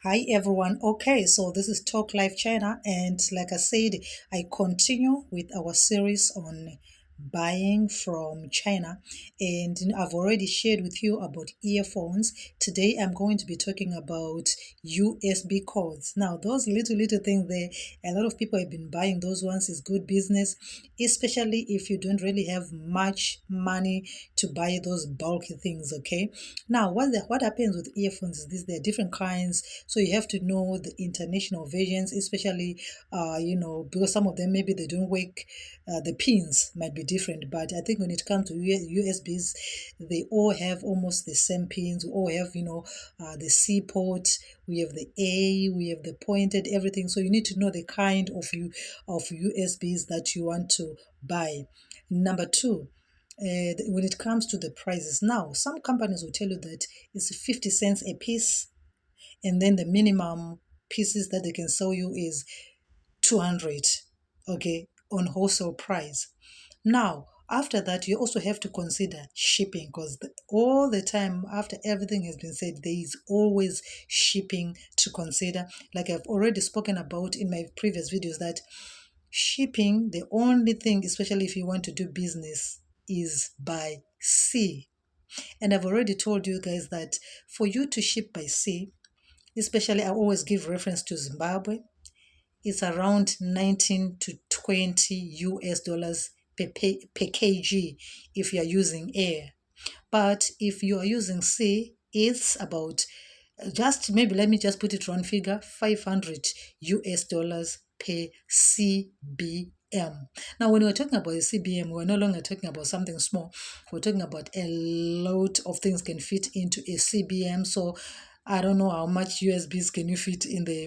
Hi everyone. Okay, so this is Talk Life China, and like I said, I continue with our series on buying from China, and I've already shared with you about earphones. Today I'm going to be talking about USB cords. Now, those little things there, a lot of people have been buying those ones. Is good business, especially if you don't really have much money to buy those bulky things. Okay, now what happens with earphones is this: there are different kinds, so you have to know the international versions, especially because some of them maybe they don't work. The pins might be different, but I think when it comes to USBs, they all have almost the same pins. We all have the C port, we have the A, we have the pointed, everything. So you need to know the kind of USBs that you want to buy. Number two, when it comes to the prices, now some companies will tell you that it's 50 cents a piece, and then the minimum pieces that they can sell you is 200, okay, on wholesale price. Now after that, you also have to consider shipping, because all the time after everything has been said, there is always shipping to consider. Like I've already spoken about in my previous videos, that shipping, the only thing, especially if you want to do business, is by sea. And I've already told you guys that for you to ship by sea, especially I always give reference to Zimbabwe, it's around 19 to 20 US dollars per kg if you are using air. But if you are using sea, it's about, just maybe let me just put it round figure, 500 US dollars per CBM. Now, when we're talking about a CBM, we're no longer talking about something small. We're talking about a lot of things can fit into a CBM. So I don't know how much USBs can you fit in the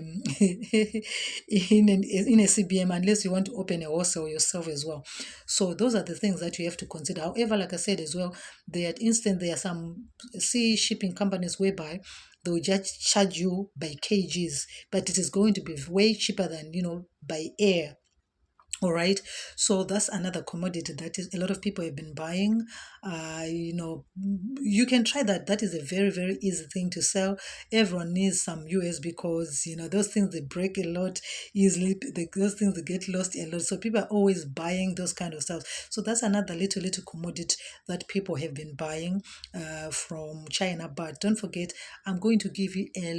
in a CBM, unless you want to open a wholesale yourself as well. So those are the things that you have to consider. However, like I said as well, there are some sea shipping companies whereby they will just charge you by kgs, but it is going to be way cheaper than by air. All right, so that's another commodity that is a lot of people have been buying. You can try that. That is a very easy thing to sell. Everyone needs some USB cords. Those things, they break a lot easily. Those things, they get lost a lot. So people are always buying those kind of stuff. So that's another little commodity that people have been buying from China. But don't forget, I'm going to give you a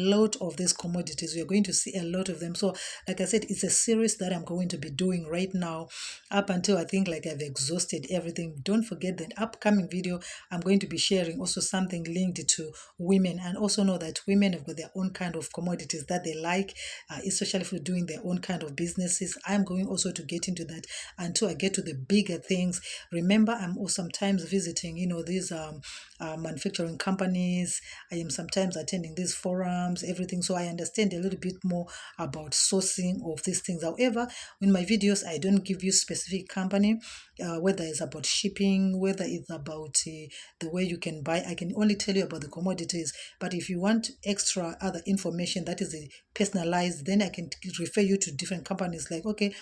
lot of these commodities. You're going to see a lot of them. So like I said, it's a series that I'm going to be doing right now up until I think like I've exhausted everything. Don't forget that upcoming video, I'm going to be sharing also something linked to women, and also know that women have got their own kind of commodities that they like, especially for doing their own kind of businesses. I'm going also to get into that until I get to the bigger things. Remember, I'm also sometimes visiting these manufacturing companies. I am sometimes attending these forums, everything, so I understand a little bit more about sourcing of these things. However, in my videos, I don't give you specific company, whether it's about shipping, whether it's about the way you can buy. I can only tell you about the commodities. But if you want extra other information that is personalized, then I can refer you to different companies. Like, okay,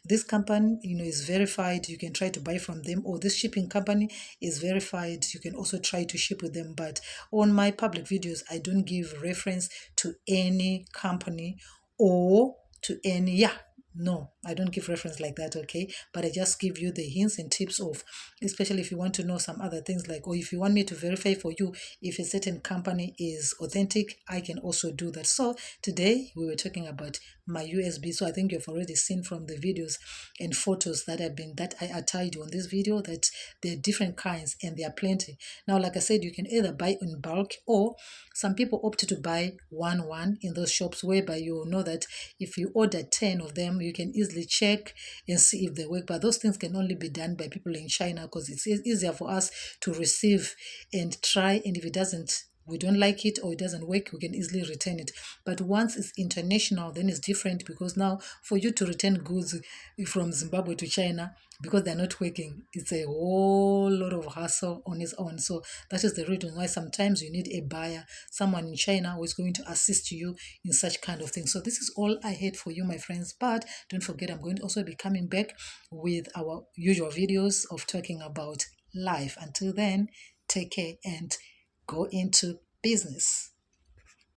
this company is verified, you can try to buy from them, or this shipping company is verified, you can also try to ship with them. But on my public videos, I don't give reference to any company or to any, yeah, no, I don't give reference like that, okay? But I just give you the hints and tips of, especially if you want to know some other things, like, or if you want me to verify for you if a certain company is authentic, I can also do that. So today we were talking about my USB. So I think you've already seen from the videos and photos that I attached on this video that there are different kinds and there are plenty. Now, like I said, you can either buy in bulk, or some people opt to buy one in those shops, whereby you know that if you order 10 of them, you can easily check and see if they work. But those things can only be done by people in China, because it's easier for us to receive and try, and if it doesn't, we don't like it or it doesn't work, we can easily return it. But once it's international, then it's different, because now for you to return goods from Zimbabwe to China, because they're not working, it's a whole lot of hassle on its own. So that is the reason why sometimes you need a buyer, someone in China who is going to assist you in such kind of things. So this is all I had for you, my friends. But don't forget, I'm going to also be coming back with our usual videos of talking about life. Until then, take care and go into business.